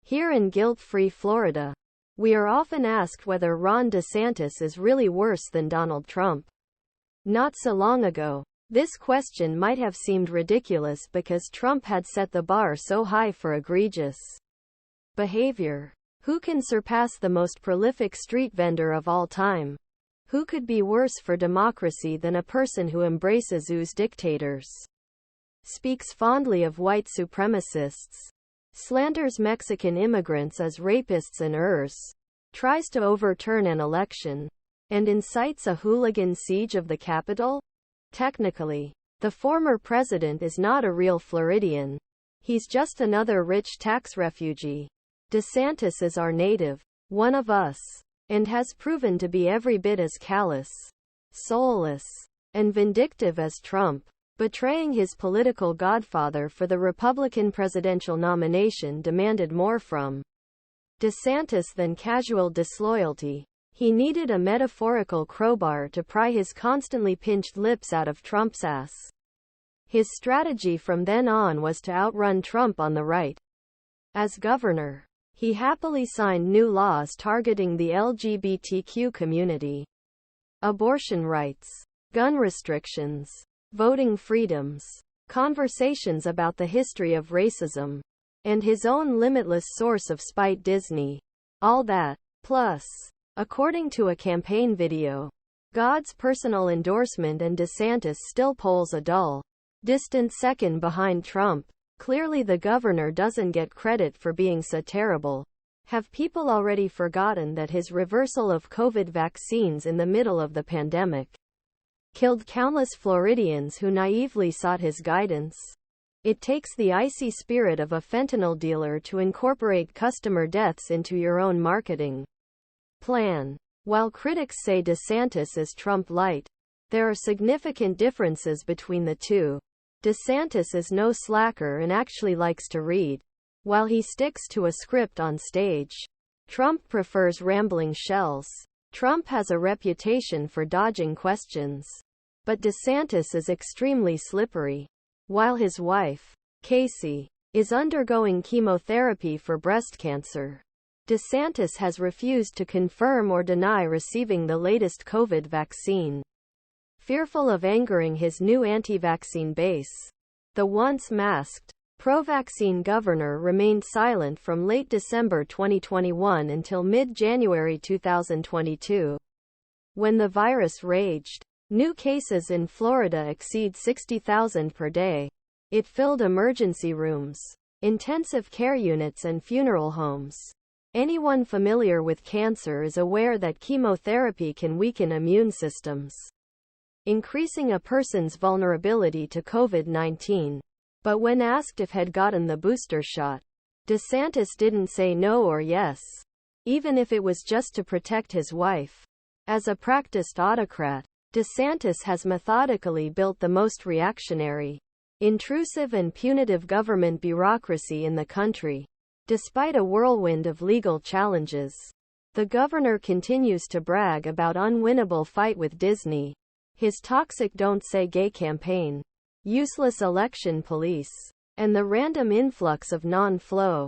Here in guilt-free Florida, we are often asked whether Ron DeSantis is really worse than Donald Trump. Not so long ago, this question might have seemed ridiculous because Trump had set the bar so high for egregious behavior. Who can surpass the most prolific street vendor of all time? Who could be worse for democracy than a person who embraces dictators, speaks fondly of white supremacists, slanders Mexican immigrants as rapists and tries to overturn an election, and incites a hooligan siege of the Capitol? Technically, the former president is not a real Floridian. He's just another rich tax refugee. DeSantis is our native, one of us, and has proven to be every bit as callous, soulless, and vindictive as Trump, betraying his political godfather for the Republican presidential nomination demanded more from DeSantis than casual disloyalty. He needed a metaphorical crowbar to pry his constantly pinched lips out of Trump's ass. His strategy from then on was to outrun Trump on the right. As governor, he happily signed new laws targeting the LGBTQ community, abortion rights, gun restrictions, voting freedoms, conversations about the history of racism, and his own limitless source of spite, Disney. All that, plus, according to a campaign video, God's personal endorsement, and DeSantis still polls a dull, distant second behind Trump. Clearly the governor doesn't get credit for being so terrible. Have people already forgotten that his reversal of COVID vaccines in the middle of the pandemic killed countless Floridians who naively sought his guidance? It takes the icy spirit of a fentanyl dealer to incorporate customer deaths into your own marketing plan. While critics say DeSantis is Trump Lite, there are significant differences between the two. DeSantis is no slacker and actually likes to read. While he sticks to a script on stage, Trump prefers rambling shells. Trump has a reputation for dodging questions, but DeSantis is extremely slippery. While his wife, Casey, is undergoing chemotherapy for breast cancer, DeSantis has refused to confirm or deny receiving the latest COVID vaccine, fearful of angering his new anti-vaccine base. The once masked, pro-vaccine governor remained silent from late December 2021 until mid-January 2022, when the virus raged. New cases in Florida exceed 60,000 per day. It filled emergency rooms, intensive care units, and funeral homes. Anyone familiar with cancer is aware that chemotherapy can weaken immune systems, increasing a person's vulnerability to COVID-19. But when asked if had gotten the booster shot, DeSantis didn't say no or yes, even if it was just to protect his wife. As a practiced autocrat, DeSantis has methodically built the most reactionary, intrusive, and punitive government bureaucracy in the country. Despite a whirlwind of legal challenges, the governor continues to brag about unwinnable fight with Disney, his toxic Don't Say Gay campaign, useless election police, and the random influx of non-Flo